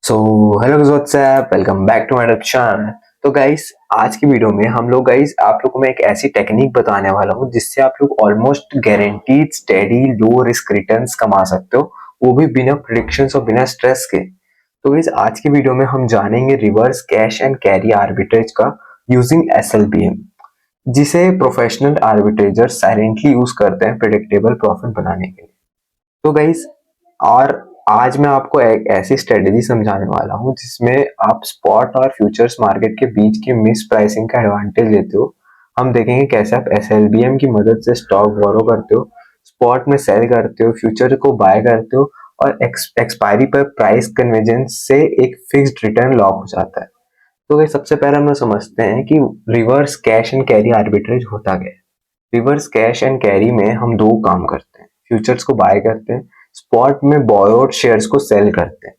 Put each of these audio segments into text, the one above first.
So hello WhatsApp, welcome back to my channel. तो guys, आज की वीडियो में हम लोग गाइस आप लोगों को मैं एक ऐसी टेक्निक बताने वाला हूँ जिससे आप लोग almost guaranteed steady low risk returns कमा सकते हो, वो भी बिना प्रेडिक्शंस और बिना स्ट्रेस के। तो गाइस, आज की वीडियो में हम जानेंगे reverse cash and carry arbitrage का यूजिंग एसएलपीएम, जिसे प्रोफेशनल आर्बिट्रेजर्स साइलेंटली यूज करते हैं प्रेडिक्टेबल प्रॉफिट बनाने के लिए। तो गाइस, और आज मैं आपको एक ऐसी स्ट्रेटेजी समझाने वाला हूँ जिसमें आप स्पॉट और फ्यूचर्स मार्केट के बीच की मिस प्राइसिंग का एडवांटेज लेते हो। हम देखेंगे कैसे आप एसएलबीएम की मदद से स्टॉक बोरो करते हो, स्पॉट में सेल करते हो, फ्यूचर को बाय करते हो और एक्सपायरी पर प्राइस कन्वर्जेंस से एक फिक्स्ड रिटर्न लॉक हो जाता है। तो भाई, सबसे पहले हम लोग समझते हैं कि reverse cash and carry arbitrage होता क्या है। रिवर्स कैश एंड कैरी में हम दो काम करते हैं, फ्यूचर्स को बाय करते हैं, स्पॉट में बोरोड शेयर्स को सेल करते हैं।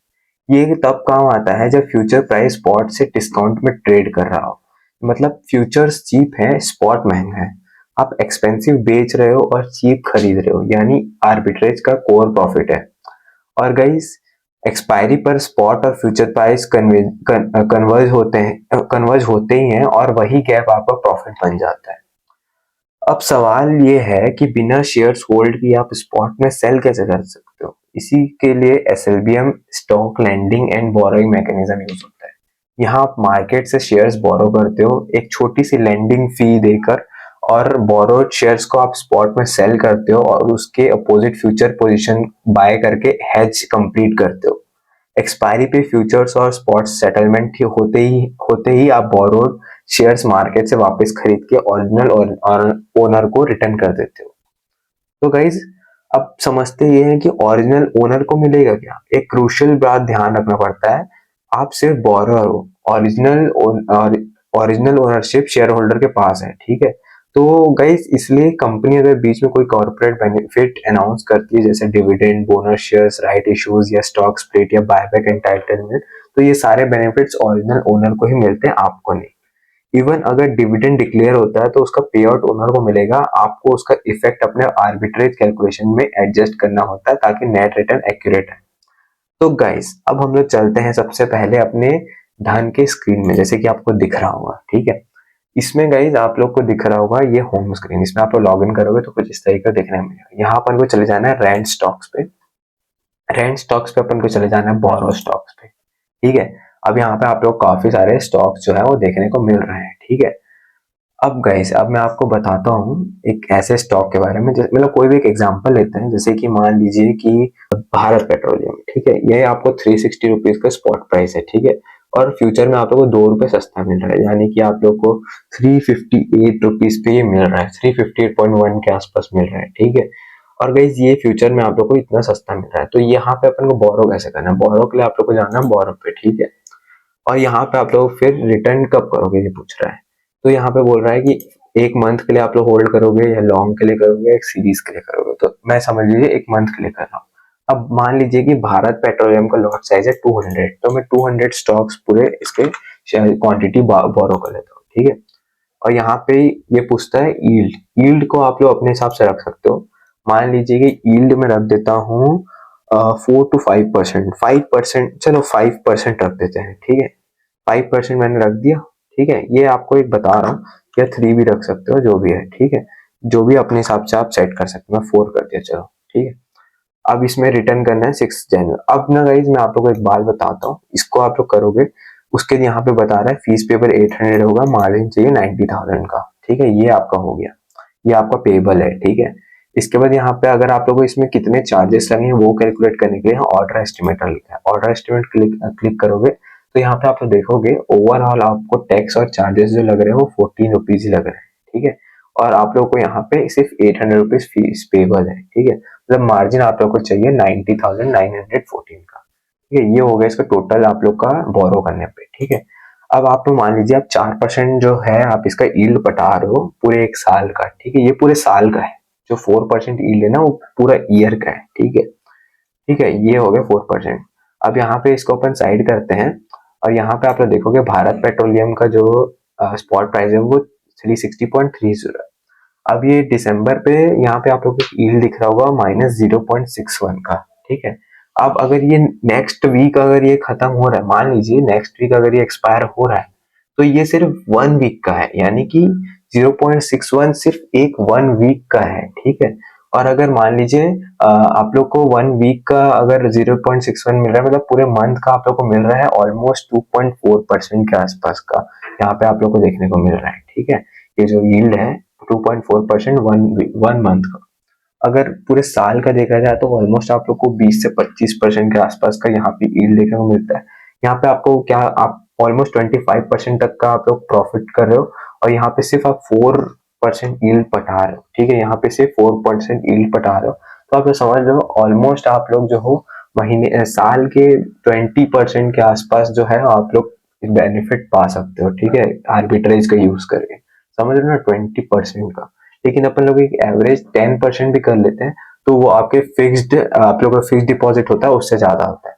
ये तब काम आता है जब फ्यूचर प्राइस स्पॉट से डिस्काउंट में ट्रेड कर रहा हो, मतलब फ्यूचर्स चीप है, स्पॉट महंगा है। आप एक्सपेंसिव बेच रहे हो और चीप खरीद रहे हो, यानी आर्बिट्रेज का कोर प्रॉफिट है। और गाइस, एक्सपायरी पर स्पॉट और फ्यूचर प्राइस कन्वर्ज होते ही हैं और वही गैप आपका प्रॉफिट बन जाता है। अब सवाल ये है कि बिना शेयर्स होल्ड किए आप स्पॉट में सेल कैसे कर सकते हो। इसी के लिए SLBM stock lending and borrowing mechanism use होता है। यहाँ आप मार्केट से शेयर्स बोरो करते हो एक छोटी सी लेंडिंग फी देकर, और बोरोड शेयर्स को आप स्पॉट में सेल करते हो और उसके अपोजिट फ्यूचर पोजीशन बाय करके हेज कंप्लीट करते हो। एक्सपायरी पे फ्यूचर्स और स्पॉट सेटलमेंट होते ही आप बोरोड शेयर्स मार्केट से वापस खरीद के ओरिजिनल ओनर को रिटर्न कर देते हो। तो गाइज, अब समझते ये हैं कि ओरिजिनल ओनर को मिलेगा क्या। एक क्रूशियल बात ध्यान रखना पड़ता है, आप सिर्फ बोरोअर हो, ओरिजिनल ओनरशिप शेयर होल्डर के पास है, ठीक है। तो गाइज, इसलिए कंपनी अगर बीच में कोई कॉर्पोरेट बेनिफिट अनाउंस करती है जैसे dividend, bonus shares, right issues या स्टॉक स्प्लिट या बायबैक एंटाइटलमेंट, तो ये सारे बेनिफिट्स ओरिजिनल ओनर को ही मिलते हैं, आपको नहीं। इवन अगर डिविडेंड डिक्लेयर होता है तो उसका पे आउट ओनर को मिलेगा, आपको उसका इफेक्ट अपने आर्बिट्रेज कैलकुलेशन में एडजस्ट करना होता है ताकि नेट रिटर्न एक्यूरेट है। तो गाइस, अब हम लोग चलते हैं सबसे पहले अपने धन के स्क्रीन में, जैसे कि आपको दिख रहा होगा, ठीक है। इसमें गाइज आप लोग को दिख रहा होगा ये होम स्क्रीन, इसमें आप लोग लॉग इन करोगे तो कुछ इस तरीके का दिखने मिलेगा। यहाँ अपन को चले जाना है रैंड स्टॉक्स पे, रैंड स्टॉक्स पे अपन को चले जाना है बोरो स्टॉक्स पे, ठीक है। अब यहाँ पे आप लोग काफी सारे स्टॉक्स जो है वो देखने को मिल रहे हैं, ठीक है। अब गाइस, अब मैं आपको बताता हूँ एक ऐसे स्टॉक के बारे में, मतलब कोई भी एक एग्जांपल लेते हैं, जैसे कि मान लीजिए कि भारत पेट्रोलियम, ठीक है। ये आपको 360 रुपीज का स्पॉट प्राइस है, ठीक है। और फ्यूचर में आप लोग को 2 रुपए सस्ता मिल रहा है, यानी कि आप लोग को 358 रुपीज पे ये मिल रहा है, 358.1 के आसपास मिल रहा है, ठीक है। और गाइस, ये फ्यूचर में आप लोग को इतना सस्ता मिल रहा है, तो यहाँ पे अपन को बोरो कैसे करना है। बोरो के लिए आप लोग को जाना है बोरो पे, ठीक है। और यहाँ पे आप लोग फिर रिटर्न कब करोगे ये पूछ रहा है। तो यहाँ पे बोल रहा है कि एक मंथ के लिए आप लोग होल्ड करोगे या लॉन्ग के लिए करोगे, एक सीरीज के लिए करोगे। तो मैं समझ लीजिए एक मंथ के लिए कर रहा हूँ। अब मान लीजिए कि भारत पेट्रोलियम का लॉट साइज है 200, तो मैं 200 स्टॉक्स पूरे इसके क्वांटिटी बोरो कर लेता हूँ, ठीक है। और यहाँ पे ये पूछता है यील्ड। यील्ड को आप लोग अपने हिसाब से रख सकते हो। मान लीजिए कि यील्ड में रख देता हूँ 4 to 5%, 5%, चलो 5% रख देते हैं, ठीक है। 5% मैंने रख दिया, ठीक है। ये आपको एक बता रहा हूँ, या 3 भी रख सकते हो, जो भी है, ठीक है। जो भी अपने हिसाब से आप सेट कर सकते हो। मैं 4 कर दिया, चलो, ठीक है। अब इसमें रिटर्न करना है 6 जनवरी। अब ना गाइज, मैं आप लोग को एक बात बताता हूँ, इसको आप लोग करोगे, उसके यहाँ पे बता रहा है फीस पेबल 800 होगा, मार्जिन चाहिए 90,000 का, ठीक है। ये आपका हो गया, ये आपका पेबल है, ठीक है। इसके बाद यहाँ पे अगर आप लोगों को इसमें कितने चार्जेस लगने हैं वो कैलकुलेट करने के लिए ऑर्डर एस्टिमेटर लिखा है। ऑर्डर एस्टिमेट क्लिक करोगे तो यहाँ पे आप लोग देखोगे ओवरऑल आपको टैक्स और चार्जेस जो लग रहे हैं वो 14 रुपीज ही लग रहे हैं, ठीक है। और आप लोग को यहाँ पे सिर्फ 800 रुपीज फीस पेबल है, ठीक है। मतलब मार्जिन आप लोग को चाहिए 90,914 का, ठीक है। ये हो गया इसका टोटल आप लोग का बोरो करने पे, ठीक है। अब आप लोग मान लीजिए आप 4% जो है आप इसका यील्ड पटा रहे हो पूरे एक साल का, ठीक है। ये पूरे साल का है। जो 4% यील्ड है ना, वो पूरा ईयर का है, ठीक है। ठीक है, ये हो गया 4%। अब यहाँ पे इसको अपन साइड करते हैं, और यहाँ पे आप लोग देखोगे भारत पेट्रोलियम का जो स्पॉट प्राइस है वो 360.30 है। अब ये दिसंबर पे यहाँ पे आप लोग को यील्ड दिख रहा होगा -0.61 का, ठीक है। अब अगर ये नेक्स्ट वीक अगर ये खत्म हो रहा है, मान लीजिए नेक्स्ट वीक अगर ये एक्सपायर हो रहा है, तो ये सिर्फ 1 वीक का है, यानी कि 0.61 सिर्फ एक 1 वीक का है, ठीक है। और अगर मान लीजिए आप लोग को 1 वीक का अगर 0.61 मिल रहा है, मतलब पूरे मंथ का आप लोग को मिल रहा है ऑलमोस्ट 2.4% के आसपास का यहाँ पे आप लोग को देखने को मिल रहा है, ठीक है। ये जो यील्ड है 2.4% वन मंथ का। अगर पूरे साल का देखा जाए तो ऑलमोस्ट आप लोग को 20 से 25% के आसपास का यहाँ पे यील्ड देखने को मिलता है। यहाँ पे आपको क्या, आप ऑलमोस्ट 25% तक का आप लोग प्रॉफिट कर रहे हो, और यहाँ पे सिर्फ आप 4% यील्ड पटा रहे हो, ठीक है। यहाँ पे सिर्फ 4% यील्ड पटा रहे हो, तो आप ये समझ लो ऑलमोस्ट आप लोग जो हो महीने साल के 20% के आसपास जो है आप लोग बेनिफिट पा सकते हो, ठीक है, आर्बिट्रेज का यूज करके। समझ रहे हो ना, 20% का। लेकिन अपन लोग एक एवरेज 10% भी कर लेते हैं तो वो आपके फिक्स्ड, आप लोग का फिक्स्ड डिपॉजिट होता है उससे ज्यादा होता है,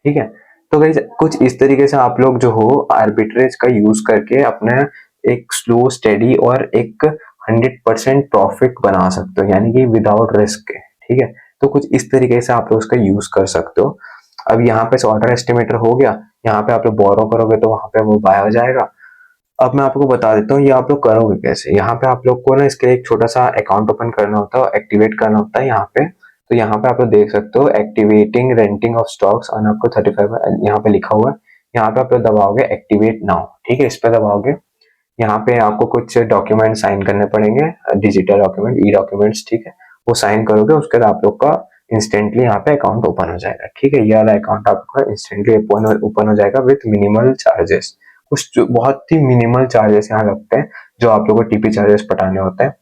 ठीक है। तो गाइस कुछ इस तरीके से आप लोग जो हो आर्बिट्रेज का यूज करके अपना एक स्लो स्टेडी और एक 100% प्रॉफिट बना सकते हो, यानी कि विदाउट रिस्क, ठीक है। तो कुछ इस तरीके से आप लोग उसका यूज कर सकते हो। अब यहाँ पे ऑर्डर एस्टिमेटर हो गया, यहाँ पे आप लोग बोरो करोगे तो वहां पे वो बाय हो जाएगा। अब मैं आपको बता देता हूँ ये आप लोग करोगे कैसे। यहाँ पे आप लोग को ना इसके लिए एक छोटा सा अकाउंट ओपन करना होता है, एक्टिवेट करना होता है यहाँ पे। तो यहाँ पे आप लोग देख सकते हो एक्टिवेटिंग रेंटिंग ऑफ स्टॉक्स और आपको 35 यहाँ पे लिखा हुआ है। यहाँ पे आप लोग दबाओगे एक्टिवेट नाउ, ठीक है, इस पे दबाओगे। यहाँ पे आपको कुछ डॉक्यूमेंट साइन करने पड़ेंगे, डिजिटल डॉक्यूमेंट, ई डॉक्यूमेंट्स, ठीक है। वो साइन करोगे उसके बाद आप लोग का इंस्टेंटली यहाँ पे अकाउंट ओपन हो जाएगा, ठीक है। ये वाला अकाउंट आपका इंस्टेंटली ओपन हो जाएगा विथ मिनिमल चार्जेस। कुछ बहुत ही मिनिमल चार्जेस यहाँ लगते हैं, जो आप लोगों को टीपी चार्जेस पटाने होते हैं।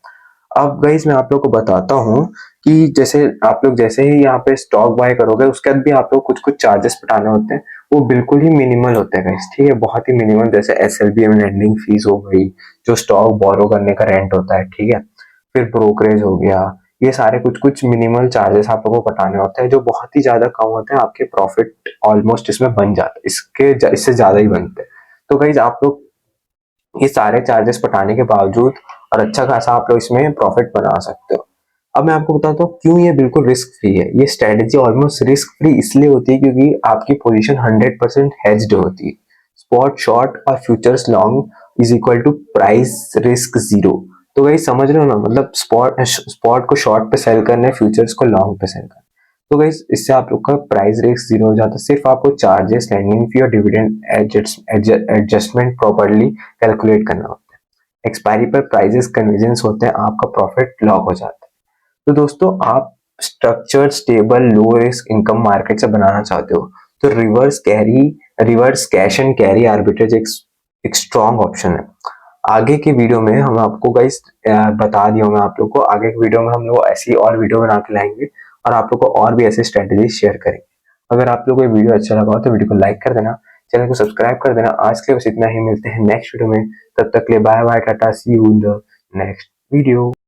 अब गाइस मैं आप लोग को बताता हूँ कि जैसे आप लोग जैसे ही यहाँ पे स्टॉक बाय करोगे उसके बाद भी आप लोग कुछ कुछ चार्जेस पटाने होते हैं, वो बिल्कुल ही मिनिमल होते हैं गाइस, ठीक है, बहुत ही मिनिमल। जैसे SLBM लैंडिंग फीस हो गई, जो स्टॉक बोरो करने का रेंट होता है, ठीक है, फिर ब्रोकरेज हो गया, ये सारे कुछ कुछ मिनिमल चार्जेस आप लोगों को पटाने होते हैं, जो बहुत ही ज्यादा कम होते हैं। आपके प्रॉफिट ऑलमोस्ट इसमें बन जाता है, इससे ज्यादा ही बनते हैं। तो गाइस आप लोग ये सारे चार्जेस पटाने के बावजूद और अच्छा खासा आप लोग इसमें प्रॉफिट बना सकते हो। अब मैं आपको बताता हूँ क्यों ये बिल्कुल रिस्क फ्री है। ये स्ट्रेटेजी ऑलमोस्ट रिस्क फ्री इसलिए होती है क्योंकि आपकी पोजीशन 100% हेज्ड होती है। स्पॉट शॉर्ट और futures long is equal to price risk zero. तो वही समझ रहे हो ना, मतलब स्पॉट को शॉर्ट पे सेल करना है, फ्यूचर्स को लॉन्ग पे सेल करना है। तो गाइस इससे आप लोग का प्राइस रिस्क जीरो हो जाता है। सिर्फ आपको चार्जेस, लैंडिंग फी और डिविडेंड एडजस्टमेंट प्रॉपर्ली कैलकुलेट करना होता है। एक्सपायरी पर प्राइजेस कन्वर्जेंस होते हैं, आपका प्रॉफिट लॉक हो जाता है। तो दोस्तों आप structured stable low risk income market से बनाना चाहते हो तो reverse cash and carry arbitrage एक स्ट्रॉन्ग ऑप्शन है। आगे की वीडियो में हम आपको गाइस बता दिया, मैं आप लोग को आगे की वीडियो में हम लोग ऐसी और वीडियो बना के लाएंगे और आप लोग को और भी ऐसे स्ट्रेटेजी शेयर करेंगे। अगर आप लोग को ये वीडियो अच्छा लगा हो तो वीडियो को लाइक कर देना, चैनल को सब्सक्राइब कर देना। आज के लिए बस इतना ही, मिलते हैं नेक्स्ट वीडियो में, तब तक के लिए bye bye, tata, see you in the next video.